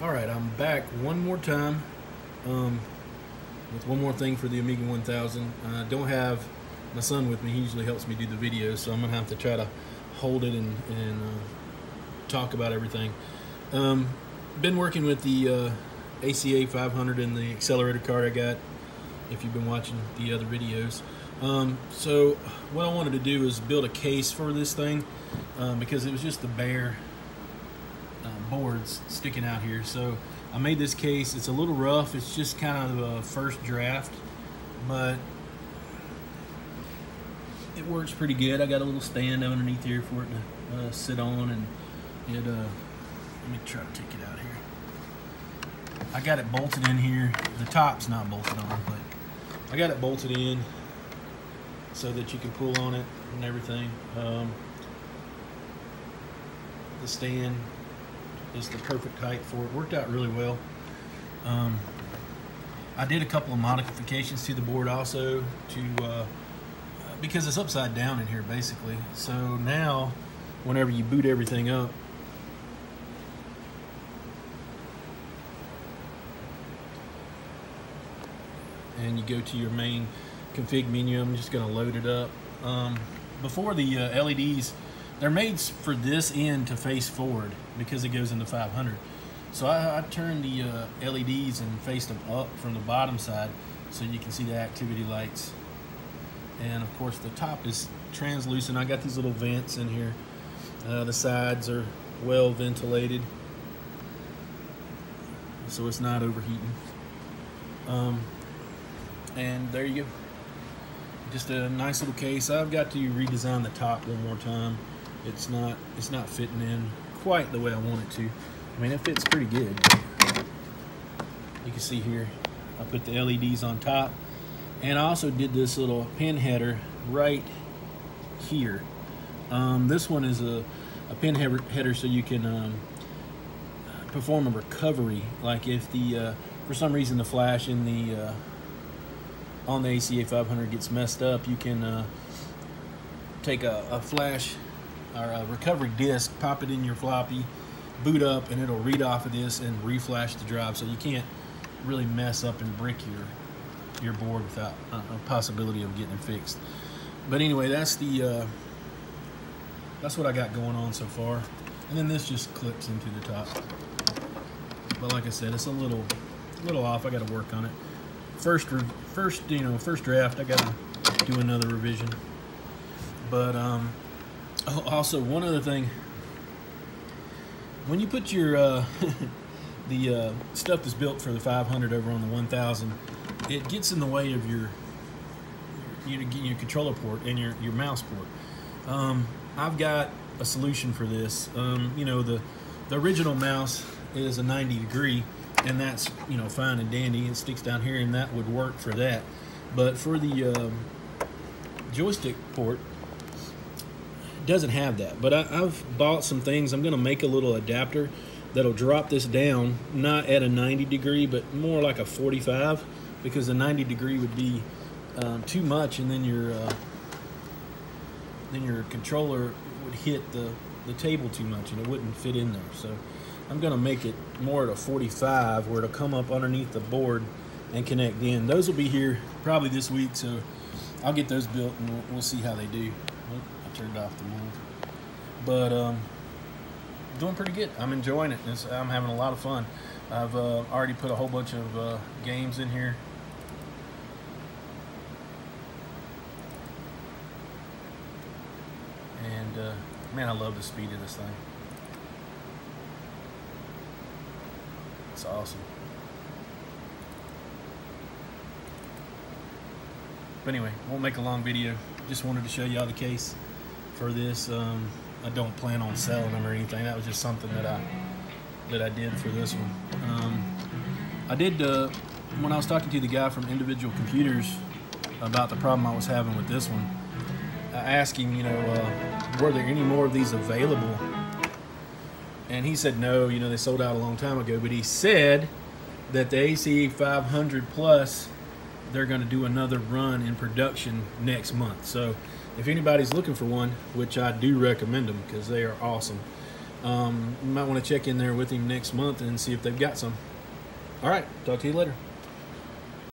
Alright, I'm back one more time with one more thing for the Amiga 1000. I don't have my son with me. He usually helps me do the videos, so I'm going to have to try to hold it and talk about everything. Been working with the ACA500 and the accelerator card I got, if you've been watching the other videos. So what I wanted to do is build a case for this thing because it was just the bare boards sticking out here. So I made this case. It's a little rough. It's just kind of a first draft, but it works pretty good. I got a little stand underneath here for it to sit on, and it let me try to take it out here. I got it bolted in here. The top's not bolted on, but I got it bolted in so that you can pull on it and everything. The stand is the perfect height for it. Worked out really well. I did a couple of modifications to the board also to because it's upside down in here basically. So now whenever you boot everything up, and you go to your main config menu, I'm just going to load it up. Before the LEDs, they're made for this end to face forward because it goes into 500. So I turned the LEDs and faced them up from the bottom side so you can see the activity lights. And of course the top is translucent. I got these little vents in here. The sides are well ventilated, so it's not overheating. And there you go. Just a nice little case. I've got to redesign the top one more time. It's not fitting in quite the way I want it to. I mean, it fits pretty good. You can see here, I put the LEDs on top, and I also did this little pin header right here. This one is a pin header so you can perform a recovery. Like if the for some reason the flash in the on the ACA500 gets messed up, you can take a flash or a recovery disk, pop it in your floppy, boot up, and it'll read off of this and reflash the drive, so you can't really mess up and brick your board without a possibility of getting it fixed. But anyway, that's what I got going on so far. And then this just clips into the top. But like I said, it's a little off. I got to work on it. First draft, I got to do another revision. But also one other thing, when you put your the stuff that's built for the 500 over on the 1000, it gets in the way of your controller port and your mouse port. I've got a solution for this. You know, the original mouse is a 90 degree, and that's, you know, fine and dandy. It sticks down here, and that would work for that. But for the joystick port, it doesn't have that. But I've bought some things. I'm going to make a little adapter that'll drop this down, not at a 90 degree, but more like a 45, because the 90 degree would be too much, and then your controller would hit the table too much, and it wouldn't fit in there. So I'm going to make it more at a 45 where it'll come up underneath the board and connect in. Those will be here probably this week, so I'll get those built and we'll see how they do. Oh, I turned off the mold. But doing pretty good. I'm enjoying it. I'm having a lot of fun. I've already put a whole bunch of games in here. And man, I love the speed of this thing. It's awesome. But anyway, won't make a long video. Just wanted to show y'all the case for this. I don't plan on selling them or anything. That was just something that I did for this one. I did when I was talking to the guy from Individual Computers about the problem I was having with this one. I asked him, you know, were there any more of these available? And he said no, you know, they sold out a long time ago. But he said that the ACA500 Plus, they're going to do another run in production next month. So if anybody's looking for one, which I do recommend them because they are awesome, You might want to check in there with him next month and see if they've got some. All right, talk to you later.